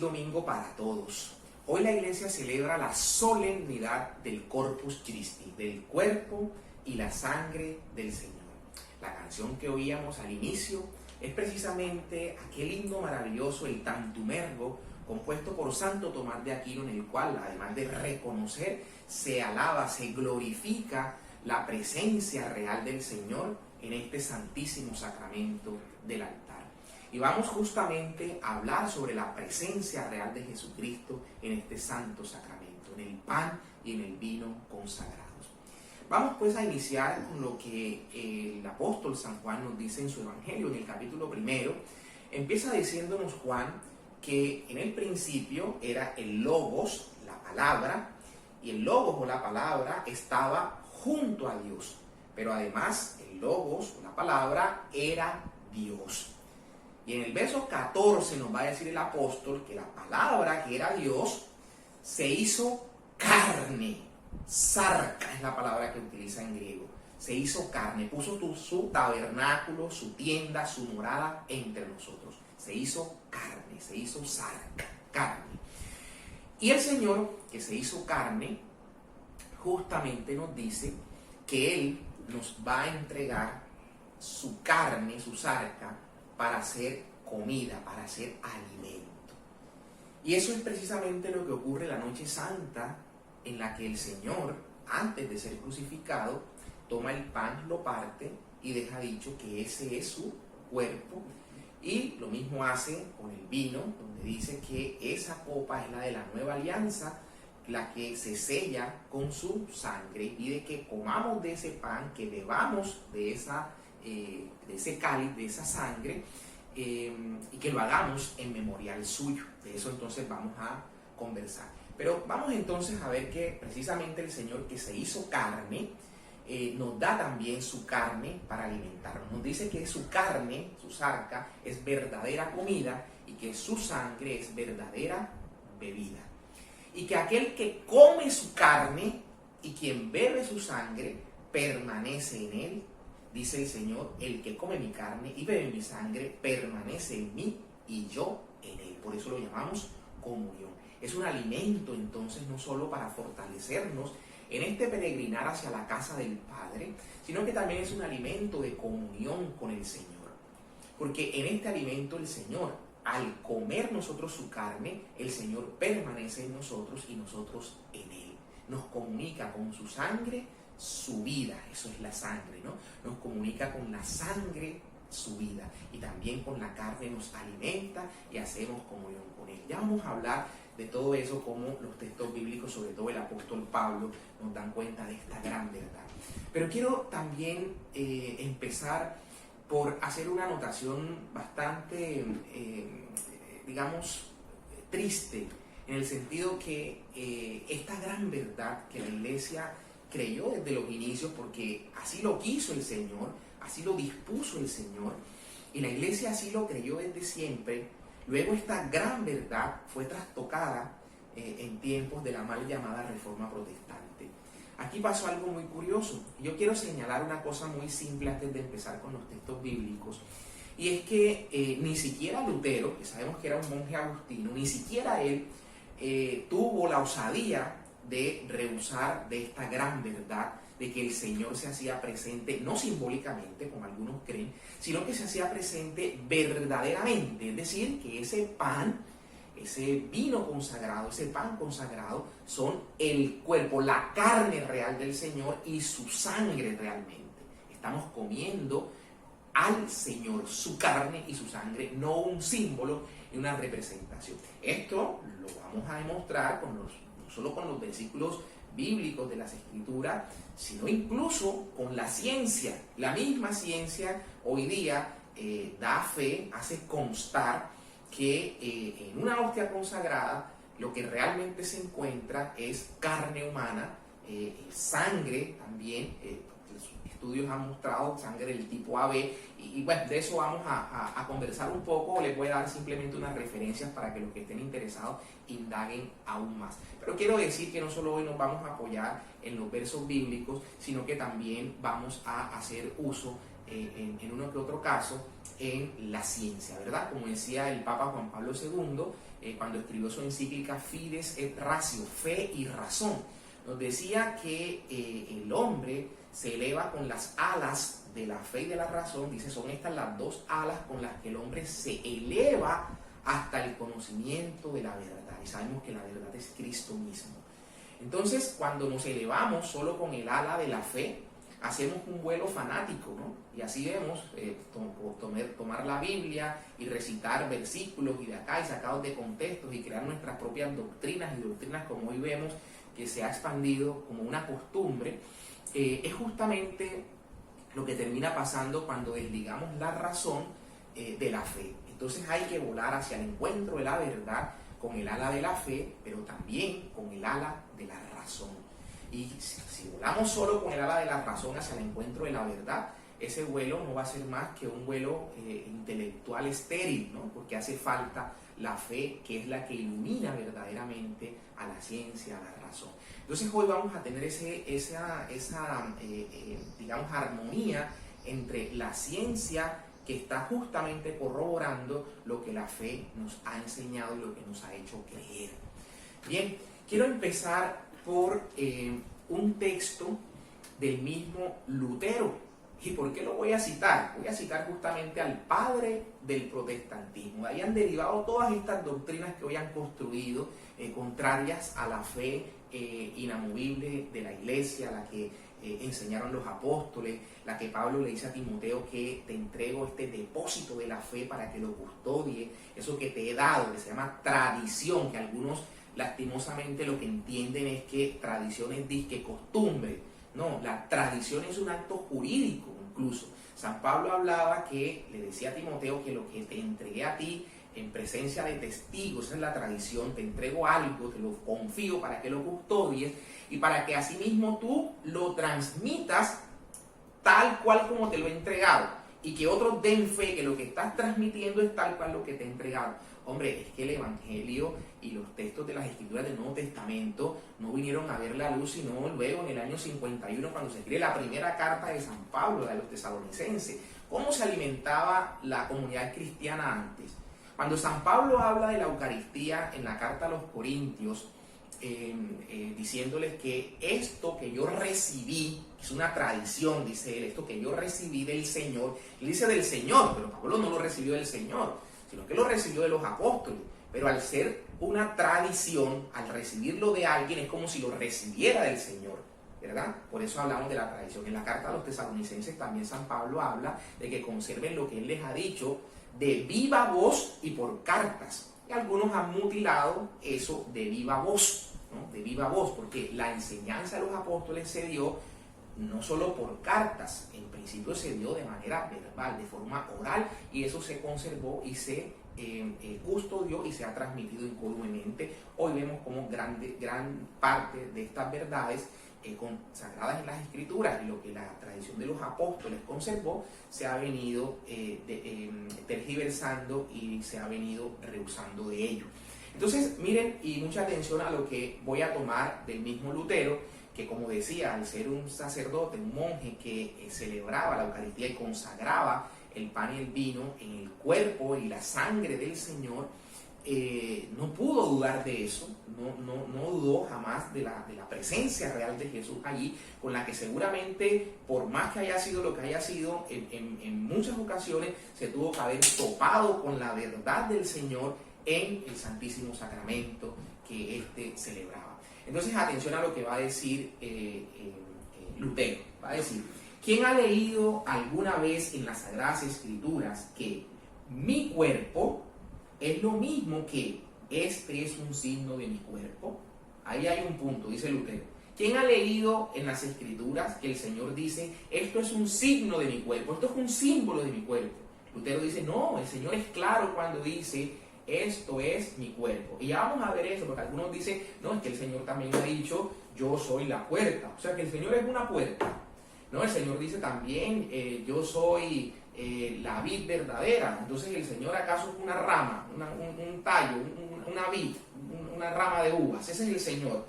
domingo para todos. Hoy la iglesia celebra la solemnidad del Corpus Christi, del cuerpo y la sangre del Señor. La canción que oíamos al inicio es precisamente aquel himno maravilloso, el Tantum Ergo, compuesto por Santo Tomás de Aquino, en el cual, además de reconocer, se alaba, se glorifica la presencia real del Señor en este santísimo sacramento del altar. Y vamos justamente a hablar sobre la presencia real de Jesucristo en este santo sacramento, en el pan y en el vino consagrados. Vamos pues a iniciar con lo que el apóstol San Juan nos dice en su Evangelio, en el capítulo 1. Empieza diciéndonos Juan que en el principio era el Logos, la palabra, y el Logos o la palabra estaba junto a Dios. Pero además el Logos o la palabra era Dios. Y en el verso 14 nos va a decir el apóstol que la palabra que era Dios se hizo carne. Sarca es la palabra que utiliza en griego. Se hizo carne, puso su tabernáculo, su tienda, su morada entre nosotros. Se hizo carne, se hizo sarca, carne. Y el Señor, que se hizo carne, justamente nos dice que Él nos va a entregar su carne, su sarca, para hacer comida, para hacer alimento. Y eso es precisamente lo que ocurre la noche santa, en la que el Señor, antes de ser crucificado, toma el pan, lo parte y deja dicho que ese es su cuerpo. Y lo mismo hace con el vino, donde dice que esa copa es la de la nueva alianza, la que se sella con su sangre, y pide que comamos de ese pan, que bebamos de ese cáliz, de esa sangre, y que lo hagamos en memorial suyo. De eso entonces vamos a conversar. Pero vamos entonces a ver que precisamente el Señor, que se hizo carne, nos da también su carne para alimentarnos. Nos dice que su carne, su sarca, es verdadera comida y que su sangre es verdadera bebida. Y que aquel que come su carne y quien bebe su sangre permanece en él. Dice el Señor, el que come mi carne y bebe mi sangre permanece en mí y yo en él. Por eso lo llamamos comunión. Es un alimento entonces no solo para fortalecernos en este peregrinar hacia la casa del Padre, sino que también es un alimento de comunión con el Señor. Porque en este alimento el Señor, al comer nosotros su carne, el Señor permanece en nosotros y nosotros en Él. Nos comunica con su sangre, su vida, eso es la sangre, ¿no? Nos comunica con la sangre, su vida, y también con la carne nos alimenta y hacemos comunión con Él. Ya vamos a hablar de todo eso, como los textos bíblicos, sobre todo el apóstol Pablo, nos dan cuenta de esta gran verdad. Pero quiero también empezar por hacer una anotación bastante, digamos, triste, en el sentido que esta gran verdad que la iglesia creyó desde los inicios, porque así lo quiso el Señor, así lo dispuso el Señor, y la iglesia así lo creyó desde siempre. Luego esta gran verdad fue trastocada en tiempos de la mal llamada Reforma Protestante. Aquí pasó algo muy curioso. Yo quiero señalar una cosa muy simple antes de empezar con los textos bíblicos, y es que ni siquiera Lutero, que sabemos que era un monje agustino, ni siquiera él tuvo la osadía de rehusar de esta gran verdad de que el Señor se hacía presente, no simbólicamente, como algunos creen, sino que se hacía presente verdaderamente. Es decir, que ese pan, ese vino consagrado, ese pan consagrado, son el cuerpo, la carne real del Señor y su sangre realmente. Estamos comiendo al Señor, su carne y su sangre, no un símbolo y una representación. Esto lo vamos a demostrar no solo con los versículos bíblicos de las Escrituras, sino incluso con la ciencia. La misma ciencia hoy día da fe, hace constar que en una hostia consagrada lo que realmente se encuentra es carne humana, sangre también. Los estudios han mostrado sangre del tipo AB, y bueno, de eso vamos a conversar un poco. Les voy a dar simplemente unas referencias para que los que estén interesados indaguen aún más. Pero quiero decir que no solo hoy nos vamos a apoyar en los versos bíblicos, sino que también vamos a hacer uso en uno que otro caso, en la ciencia, ¿verdad? Como decía el Papa Juan Pablo II, cuando escribió su encíclica Fides et Ratio, fe y razón, nos decía que el hombre se eleva con las alas de la fe y de la razón. Dice, son estas las dos alas con las que el hombre se eleva hasta el conocimiento de la verdad, y sabemos que la verdad es Cristo mismo. Entonces, cuando nos elevamos solo con el ala de la fe, hacemos un vuelo fanático, ¿no? Y así vemos tomar la Biblia y recitar versículos y de acá y sacados de contextos y crear nuestras propias doctrinas, y doctrinas como hoy vemos que se ha expandido como una costumbre. Es justamente lo que termina pasando cuando desligamos la razón de la fe. Entonces hay que volar hacia el encuentro de la verdad con el ala de la fe, pero también con el ala de la razón. Y si volamos solo con el ala de la razón hacia el encuentro de la verdad, ese vuelo no va a ser más que un vuelo intelectual estéril, ¿no? Porque hace falta la fe, que es la que ilumina verdaderamente a la ciencia, a la razón. Entonces hoy vamos a tener esa digamos, armonía entre la ciencia, que está justamente corroborando lo que la fe nos ha enseñado y lo que nos ha hecho creer. Bien, quiero empezar por un texto del mismo Lutero. ¿Y por qué lo voy a citar? Voy a citar justamente al padre del protestantismo. De ahí han derivado todas estas doctrinas que hoy han construido, contrarias a la fe inamovible de la iglesia, la que enseñaron los apóstoles, la que Pablo le dice a Timoteo, que te entrego este depósito de la fe para que lo custodie, eso que te he dado, que se llama tradición, que algunos lastimosamente lo que entienden es que tradición es disque costumbre. No, la tradición es un acto jurídico incluso. San Pablo hablaba que, le decía a Timoteo, que lo que te entregué a ti en presencia de testigos, esa es la tradición, te entrego algo, te lo confío para que lo custodies y para que asimismo tú lo transmitas tal cual como te lo he entregado, y que otros den fe que lo que estás transmitiendo es tal cual lo que te he entregado. Hombre, es que el Evangelio y los textos de las Escrituras del Nuevo Testamento no vinieron a ver la luz sino luego en el año 51, cuando se escribe la primera carta de San Pablo a los tesalonicenses. ¿Cómo se alimentaba la comunidad cristiana antes? Cuando San Pablo habla de la Eucaristía en la carta a los Corintios, diciéndoles que esto que yo recibí, es una tradición, dice él, esto que yo recibí del Señor, él dice del Señor, pero Pablo no lo recibió del Señor, sino que lo recibió de los apóstoles. Pero al ser una tradición, al recibirlo de alguien, es como si lo recibiera del Señor, ¿verdad? Por eso hablamos de la tradición. En la carta a los tesalonicenses también San Pablo habla de que conserven lo que él les ha dicho de viva voz y por cartas. Y algunos han mutilado eso de viva voz, ¿no? De viva voz, porque la enseñanza de los apóstoles se dio no solo por cartas, en principio se dio de manera verbal, de forma oral, y eso se conservó y se custodió y se ha transmitido incólumemente. Hoy vemos como gran parte de estas verdades consagradas en las Escrituras y lo que la tradición de los apóstoles conservó, se ha venido tergiversando y se ha venido rehusando de ello. Entonces, miren, y mucha atención a lo que voy a tomar del mismo Lutero, que como decía, al ser un sacerdote, un monje que celebraba la Eucaristía y consagraba el pan y el vino en el cuerpo y la sangre del Señor, no pudo dudar de eso, no dudó jamás de la presencia real de Jesús allí, con la que seguramente, por más que haya sido lo que haya sido, en muchas ocasiones se tuvo que haber topado con la verdad del Señor en el Santísimo Sacramento que éste celebraba. Entonces, atención a lo que va a decir Lutero. Va a decir: ¿quién ha leído alguna vez en las Sagradas Escrituras que mi cuerpo es lo mismo que este es un signo de mi cuerpo? Ahí hay un punto, dice Lutero. ¿Quién ha leído en las Escrituras que el Señor dice, esto es un signo de mi cuerpo, esto es un símbolo de mi cuerpo? Lutero dice, no, el Señor es claro cuando dice, esto es mi cuerpo. Y ya vamos a ver eso, porque algunos dicen, no, es que el Señor también ha dicho, yo soy la puerta. O sea, que el Señor es una puerta. No, el Señor dice también, yo soy la vid verdadera. Entonces, ¿el Señor acaso es una rama, un tallo, una vid, una rama de uvas? Ese es el Señor.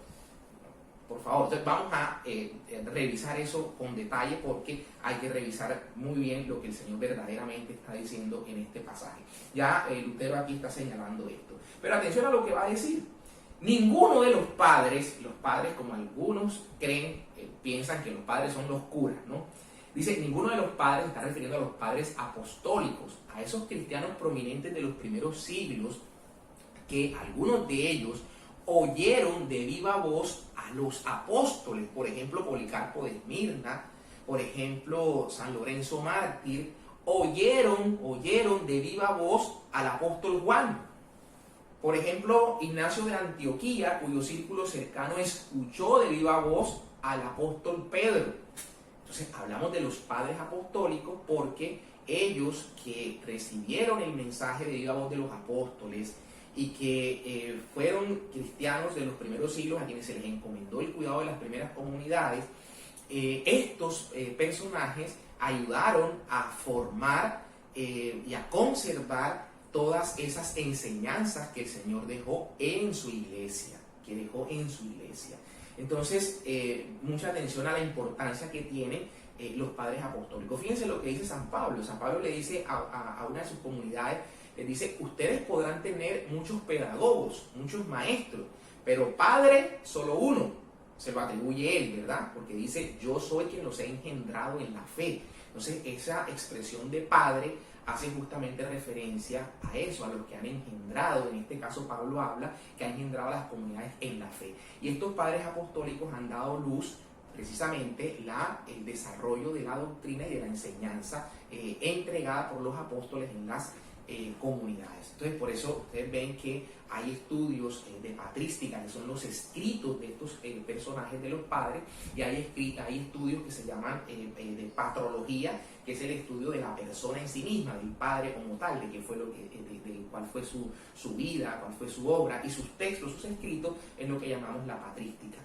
por favor. Entonces vamos a revisar eso con detalle porque hay que revisar muy bien lo que el Señor verdaderamente está diciendo en este pasaje. Ya Lutero aquí está señalando esto. Pero atención a lo que va a decir. Ninguno de los padres como algunos creen, piensan que los padres son los curas, ¿no? Dice, ninguno de los padres, está refiriendo a los padres apostólicos, a esos cristianos prominentes de los primeros siglos, que algunos de ellos oyeron de viva voz a los apóstoles, por ejemplo, Policarpo de Esmirna, por ejemplo, San Lorenzo Mártir, oyeron de viva voz al apóstol Juan. Por ejemplo, Ignacio de Antioquía, cuyo círculo cercano escuchó de viva voz al apóstol Pedro. Entonces, hablamos de los padres apostólicos porque ellos que recibieron el mensaje de viva voz de los apóstoles y que fueron cristianos de los primeros siglos a quienes se les encomendó el cuidado de las primeras comunidades, estos personajes ayudaron a formar y a conservar todas esas enseñanzas que el Señor dejó en su iglesia, Entonces, mucha atención a la importancia que tienen los padres apostólicos. Fíjense lo que dice San Pablo. San Pablo le dice a una de sus comunidades, les dice, ustedes podrán tener muchos pedagogos, muchos maestros, pero padre solo uno, se lo atribuye él, ¿verdad? Porque dice, yo soy quien los he engendrado en la fe. Entonces, esa expresión de padre hace justamente referencia a eso, a los que han engendrado. En este caso Pablo habla que ha engendrado a las comunidades en la fe. Y estos padres apostólicos han dado luz precisamente el desarrollo de la doctrina y de la enseñanza entregada por los apóstoles en las comunidades. Entonces, por eso ustedes ven que hay estudios de patrística, que son los escritos de estos personajes de los padres, y hay estudios que se llaman de patrología, que es el estudio de la persona en sí misma, del padre como tal, de qué fue de cuál fue su vida, cuál fue su obra, y sus textos, sus escritos, es lo que llamamos la patrística.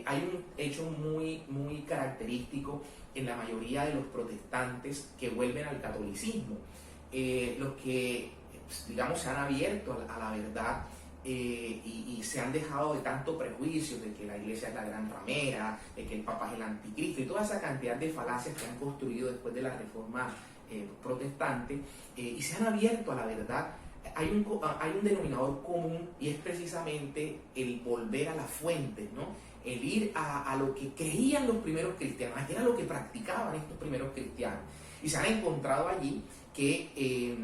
Hay un hecho muy, muy característico en la mayoría de los protestantes que vuelven al catolicismo. Los que, digamos, se han abierto a la verdad y se han dejado de tanto prejuicio de que la iglesia es la gran ramera, de que el Papa es el anticristo y toda esa cantidad de falacias que han construido después de la reforma protestante, y se han abierto a la verdad. Hay un denominador común, y es precisamente el volver a las fuentes, ¿no? El ir a lo que creían los primeros cristianos, a qué era lo que practicaban estos primeros cristianos. Y se han encontrado allí que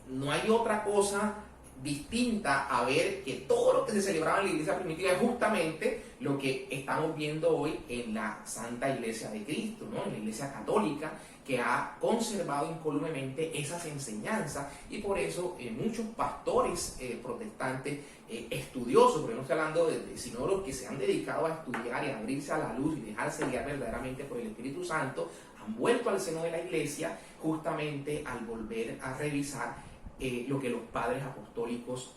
no hay otra cosa distinta a ver que todo lo que se celebraba en la iglesia primitiva es justamente lo que estamos viendo hoy en la Santa Iglesia de Cristo, ¿no? En la Iglesia Católica, que ha conservado incolumemente esas enseñanzas, y por eso muchos pastores protestantes estudiosos, porque no estoy hablando sino los que se han dedicado a estudiar y a abrirse a la luz y dejarse guiar verdaderamente por el Espíritu Santo, han vuelto al seno de la iglesia justamente al volver a revisar lo que los padres apostólicos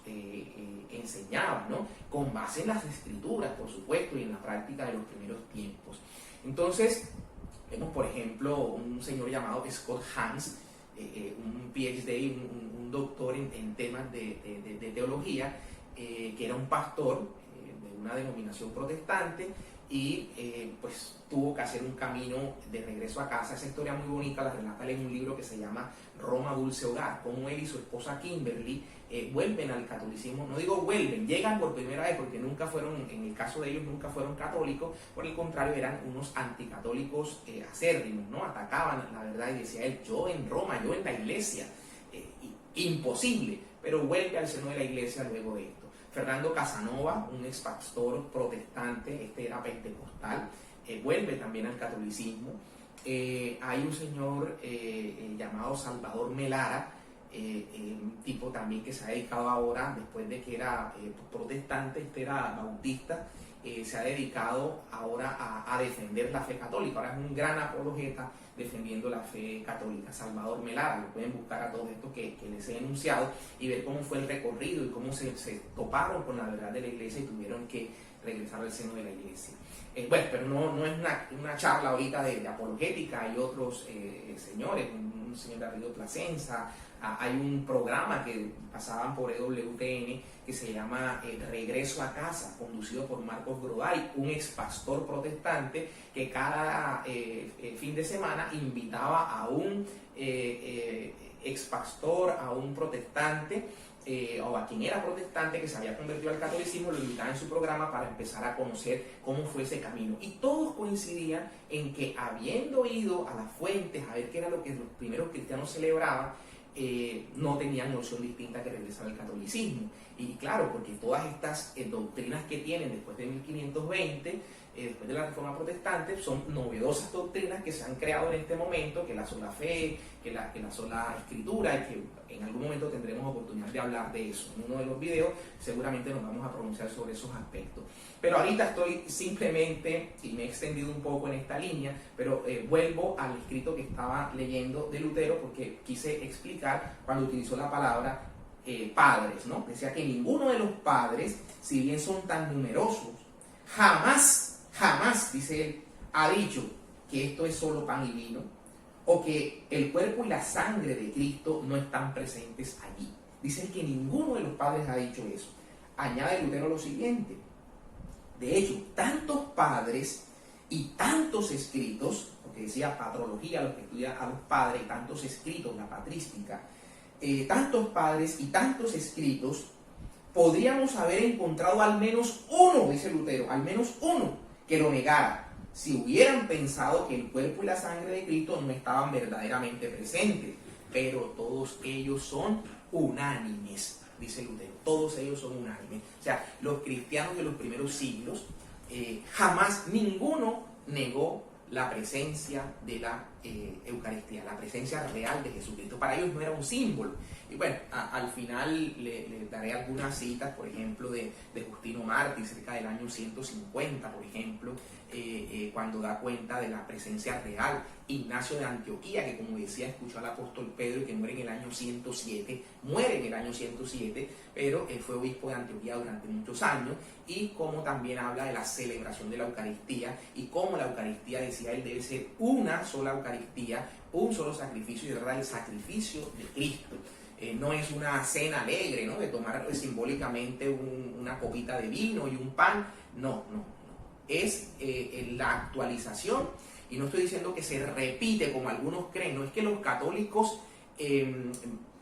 enseñaban, ¿no? Con base en las escrituras, por supuesto, y en la práctica de los primeros tiempos. Entonces, vemos, por ejemplo, un señor llamado Scott Hans, un PhD, un doctor en temas de teología, que era un pastor de una denominación protestante, y pues tuvo que hacer un camino de regreso a casa. Esa historia muy bonita la relata en un libro que se llama Roma Dulce Hogar, como él y su esposa Kimberly vuelven al catolicismo. No digo vuelven, llegan por primera vez, porque nunca fueron, en el caso de ellos, nunca fueron católicos. Por el contrario, eran unos anticatólicos acérrimos, ¿no? Atacaban la verdad, y decía él, yo en Roma, yo en la iglesia, imposible. Pero vuelve al seno de la iglesia luego de esto. Fernando Casanova, un ex pastor protestante, este era pentecostal, vuelve también al catolicismo. Hay un señor llamado Salvador Melara, un tipo también que se ha dedicado ahora, después de que era protestante, este era bautista, se ha dedicado ahora a defender la fe católica. Ahora es un gran apologeta defendiendo la fe católica. Salvador Melara, lo pueden buscar a todos estos que les he enunciado y ver cómo fue el recorrido y cómo se toparon con la verdad de la iglesia y tuvieron que regresar al seno de la iglesia. Bueno, pero no es una charla ahorita de apologética. Hay otros señores, un señor de apellido Plasencia. Hay un programa que pasaban por EWTN que se llama Regreso a Casa, conducido por Marcos Groday, un ex pastor protestante que cada fin de semana invitaba a un ex pastor, a un protestante o a quien era protestante que se había convertido al catolicismo, lo invitaba en su programa para empezar a conocer cómo fue ese camino. Y todos coincidían en que, habiendo ido a las fuentes a ver qué era lo que los primeros cristianos celebraban, no tenían noción distinta que regresar al catolicismo. Y claro, porque todas estas doctrinas que tienen después de 1520, después de la Reforma Protestante, son novedosas doctrinas que se han creado en este momento, que la sola fe, que la sola escritura, y que en algún momento tendremos oportunidad de hablar de eso. En uno de los videos seguramente nos vamos a pronunciar sobre esos aspectos. Pero ahorita estoy simplemente, y me he extendido un poco en esta línea, pero vuelvo al escrito que estaba leyendo de Lutero, porque quise explicar cuando utilizó la palabra padres, ¿no? Decía que ninguno de los padres, si bien son tan numerosos, jamás, dice él, ha dicho que esto es solo pan y vino, o que el cuerpo y la sangre de Cristo no están presentes allí. Dicen que ninguno de los padres ha dicho eso. Añade Lutero lo siguiente: de hecho, tantos padres y tantos escritos, porque decía patrología, los que estudian a los padres, y tantos escritos, la patrística, tantos padres y tantos escritos, podríamos haber encontrado al menos uno, dice Lutero, al menos uno que lo negara, si hubieran pensado que el cuerpo y la sangre de Cristo no estaban verdaderamente presentes. Pero todos ellos son unánimes, dice Lutero, todos ellos son unánimes. O sea, los cristianos de los primeros siglos, jamás ninguno negó la presencia de la Eucaristía, la presencia real de Jesucristo. Para ellos no era un símbolo. Y bueno, al final le daré algunas citas, por ejemplo, de Justino Mártir, cerca del año 150, por ejemplo, cuando da cuenta de la presencia real. Ignacio de Antioquía, que como decía, escuchó al apóstol Pedro, que muere en el año 107, pero fue obispo de Antioquía durante muchos años, y como también habla de la celebración de la Eucaristía, y cómo la Eucaristía, decía él, debe ser una sola Eucaristía, un solo sacrificio, y de verdad el sacrificio de Cristo. No es una cena alegre, ¿no?, de tomar simbólicamente una copita de vino y un pan, no. Es la actualización, y no estoy diciendo que se repite como algunos creen, no es que los católicos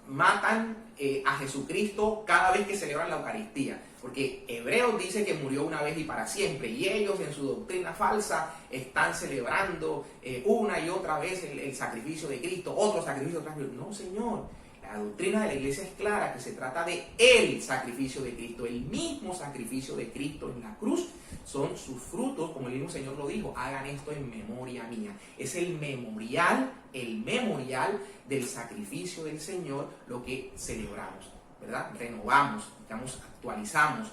matan a Jesucristo cada vez que celebran la Eucaristía, porque Hebreos dice que murió una vez y para siempre, y ellos en su doctrina falsa están celebrando una y otra vez el sacrificio de Cristo, otro sacrificio. No, señor. La doctrina de la iglesia es clara, que se trata de el sacrificio de Cristo, el mismo sacrificio de Cristo en la cruz. Son sus frutos, como el mismo Señor lo dijo: hagan esto en memoria mía. Es el memorial del sacrificio del Señor lo que celebramos, ¿verdad? Renovamos, digamos, actualizamos,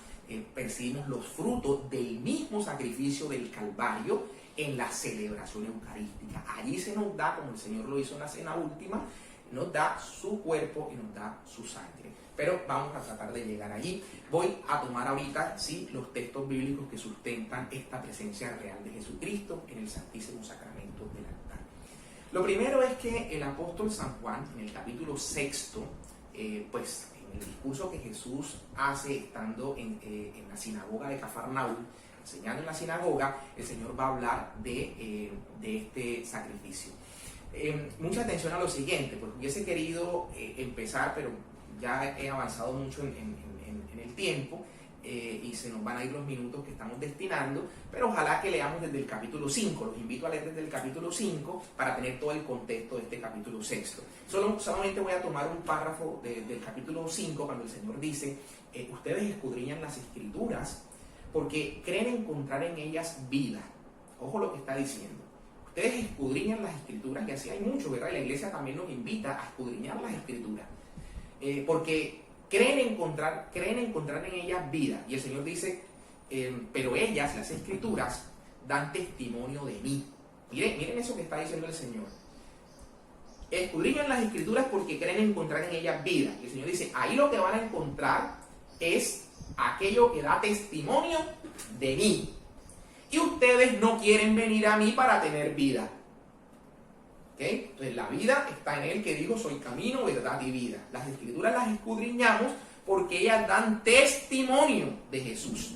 percibimos los frutos del mismo sacrificio del Calvario en la celebración eucarística. Allí se nos da, como el Señor lo hizo en la cena última, nos da su cuerpo y nos da su sangre. Pero vamos a tratar de llegar allí. Voy a tomar ahorita, sí, los textos bíblicos que sustentan esta presencia real de Jesucristo en el Santísimo Sacramento del altar. Lo primero es que el apóstol San Juan, en el capítulo 6, pues en el discurso que Jesús hace estando en la sinagoga de Cafarnaúm, enseñando en la sinagoga, el Señor va a hablar de este sacrificio. Mucha atención a lo siguiente, porque hubiese querido empezar, pero ya he avanzado mucho en el tiempo y se nos van a ir los minutos que estamos destinando, pero ojalá que leamos desde el capítulo 5. Los invito a leer desde el capítulo 5 para tener todo el contexto de este capítulo 6. Solamente voy a tomar un párrafo del capítulo 5, cuando el Señor dice: ustedes escudriñan las Escrituras porque creen encontrar en ellas vida. Ojo lo que está diciendo. Ustedes escudriñan las Escrituras, y así hay mucho, ¿verdad? Y la iglesia también nos invita a escudriñar las Escrituras, porque creen encontrar en ellas vida. Y el Señor dice, pero ellas, las Escrituras, dan testimonio de mí. Miren eso que está diciendo el Señor. Escudriñan las Escrituras porque creen encontrar en ellas vida. Y el Señor dice, ahí lo que van a encontrar es aquello que da testimonio de mí. y ustedes no quieren venir a mí para tener vida. ¿Okay? Entonces la vida está en Él que dijo, soy camino, verdad y vida. Las escrituras las escudriñamos porque ellas dan testimonio de Jesús.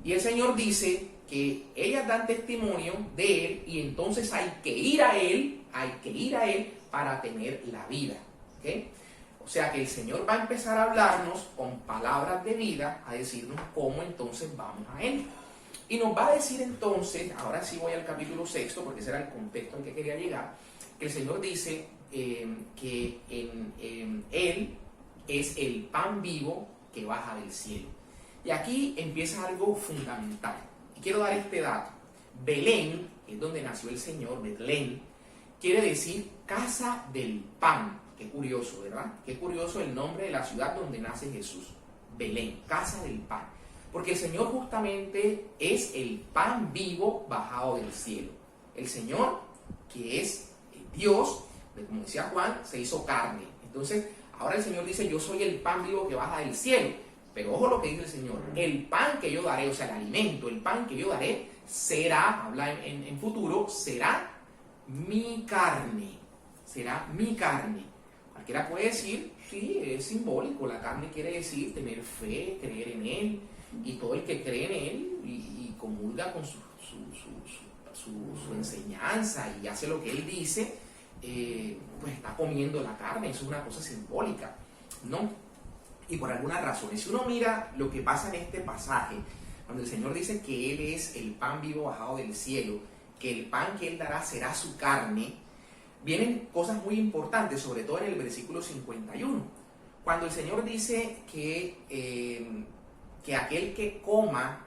Y el Señor dice que ellas dan testimonio de Él y entonces hay que ir a Él para tener la vida. ¿Okay? O sea que el Señor va a empezar a hablarnos con palabras de vida, a decirnos cómo entonces vamos a Él. Y nos va a decir entonces, ahora sí voy al capítulo 6, porque ese era el contexto al que quería llegar, que el Señor dice que en Él es el pan vivo que baja del cielo. Y aquí empieza algo fundamental. Y quiero dar este dato. Belén, que es donde nació el Señor, Betlén, quiere decir casa del pan. Qué curioso, ¿verdad? Qué curioso el nombre de la ciudad donde nace Jesús. Belén, casa del pan. Porque el Señor justamente es el pan vivo bajado del cielo. El Señor, que es Dios, como decía Juan, se hizo carne. Entonces, ahora el Señor dice, yo soy el pan vivo que baja del cielo. Pero ojo lo que dice el Señor, el pan que yo daré, o sea, el alimento, el pan que yo daré, será, habla en futuro, será mi carne. Será mi carne. Cualquiera puede decir, sí, es simbólico, la carne quiere decir tener fe, creer en Él, y todo el que cree en Él y comulga con su enseñanza y hace lo que Él dice, pues está comiendo la carne, eso es una cosa simbólica, ¿no? Y por alguna razón, si uno mira lo que pasa en este pasaje, cuando el Señor dice que Él es el pan vivo bajado del cielo, que el pan que Él dará será su carne, vienen cosas muy importantes, sobre todo en el versículo 51. Cuando el Señor dice que aquel que coma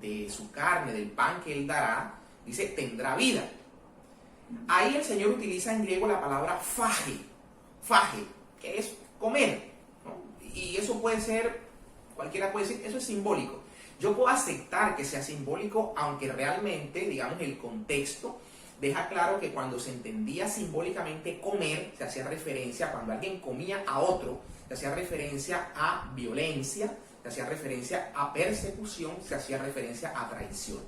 de su carne, del pan que Él dará, dice, tendrá vida. Ahí el Señor utiliza en griego la palabra phage, que es comer, ¿no? Y eso puede ser, cualquiera puede decir, eso es simbólico. Yo puedo aceptar que sea simbólico, aunque realmente, digamos, el contexto deja claro que cuando se entendía simbólicamente comer, se hacía referencia, cuando alguien comía a otro, se hacía referencia a violencia, se hacía referencia a persecución, se hacía referencia a traición.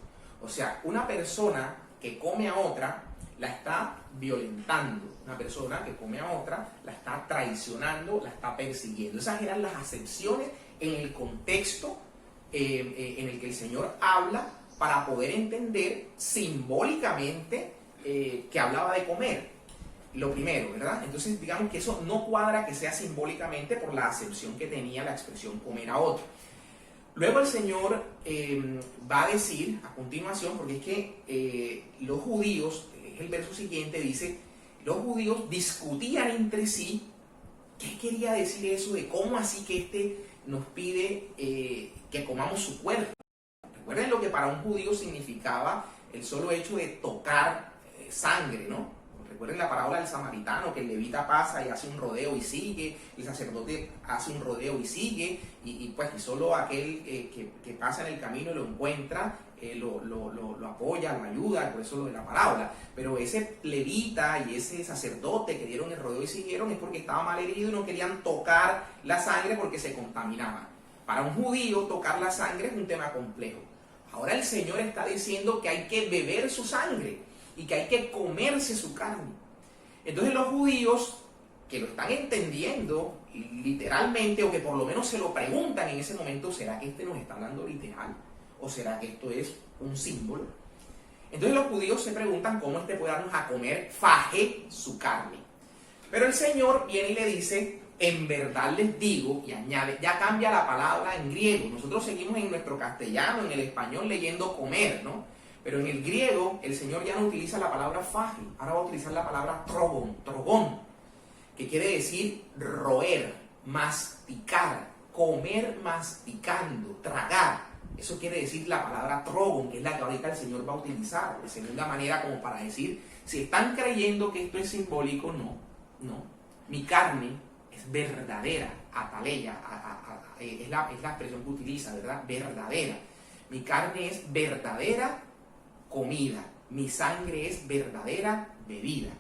O sea, una persona que come a otra la está violentando, una persona que come a otra la está traicionando, la está persiguiendo. Esas eran las acepciones en el contexto en el que el Señor habla para poder entender simbólicamente que hablaba de comer. Lo primero, ¿verdad? Entonces, digamos que eso no cuadra que sea simbólicamente por la acepción que tenía la expresión comer a otro. Luego el Señor va a decir a continuación, porque es que los judíos, es el verso siguiente, dice, los judíos discutían entre sí qué quería decir eso de cómo así que nos pide que comamos su cuerpo. Recuerden lo que para un judío significaba el solo hecho de tocar sangre, ¿no? Recuerden la parábola del samaritano, que el levita pasa y hace un rodeo y sigue, el sacerdote hace un rodeo y sigue, y solo aquel que pasa en el camino y lo encuentra, lo apoya, lo ayuda, por eso lo de la parábola. Pero ese levita y ese sacerdote que dieron el rodeo y siguieron es porque estaba mal herido y no querían tocar la sangre porque se contaminaban. Para un judío tocar la sangre es un tema complejo. Ahora el Señor está diciendo que hay que beber su sangre y que hay que comerse su carne. Entonces los judíos que lo están entendiendo literalmente, o que por lo menos se lo preguntan en ese momento, ¿será que nos está hablando literal? ¿O será que esto es un símbolo? Entonces los judíos se preguntan cómo puede darnos a comer phage, su carne. Pero el Señor viene y le dice, en verdad les digo, y añade, ya cambia la palabra en griego. Nosotros seguimos en nuestro castellano, en el español, leyendo comer, ¿no? Pero en el griego, el Señor ya no utiliza la palabra phage, ahora va a utilizar la palabra trogón, que quiere decir roer, masticar, comer masticando, tragar. Eso quiere decir la palabra trogón, que es la que ahorita el Señor va a utilizar, de segunda manera como para decir, si están creyendo que esto es simbólico, no. Mi carne es verdadera, ataleia, es la expresión que utiliza, ¿verdad? Verdadera. Mi carne es verdadera comida, mi sangre es verdadera bebida.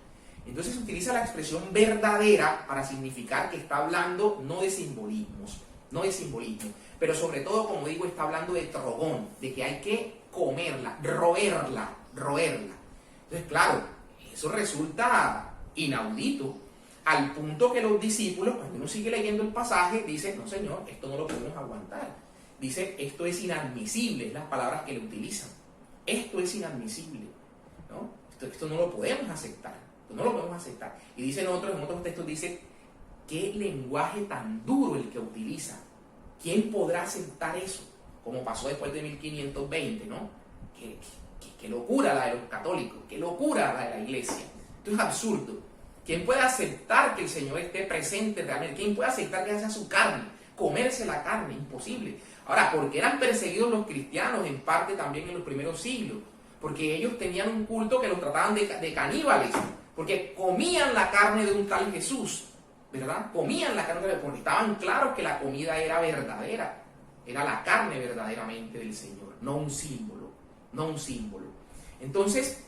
Entonces utiliza la expresión verdadera para significar que está hablando no de simbolismo, pero sobre todo, como digo, está hablando de trogón, de que hay que comerla, roerla. Entonces, claro, eso resulta inaudito, al punto que los discípulos, cuando uno sigue leyendo el pasaje, dicen, no señor, esto no lo podemos aguantar. Dice, esto es inadmisible, es las palabras que le utilizan. Esto es inadmisible, ¿no? Esto no lo podemos aceptar, no lo podemos aceptar. Y dicen en otros textos, dice, qué lenguaje tan duro el que utiliza. ¿Quién podrá aceptar eso? Como pasó después de 1520, ¿no? Qué locura la de los católicos, qué locura la de la iglesia. Esto es absurdo. ¿Quién puede aceptar que el Señor esté presente realmente? ¿Quién puede aceptar que sea su carne? Comerse la carne, imposible. Ahora, ¿por qué eran perseguidos los cristianos en parte también en los primeros siglos? Porque ellos tenían un culto que los trataban de caníbales, porque comían la carne de un tal Jesús, ¿verdad? Comían la carne, porque estaban claros que la comida era verdadera, era la carne verdaderamente del Señor, no un símbolo, no un símbolo. Entonces,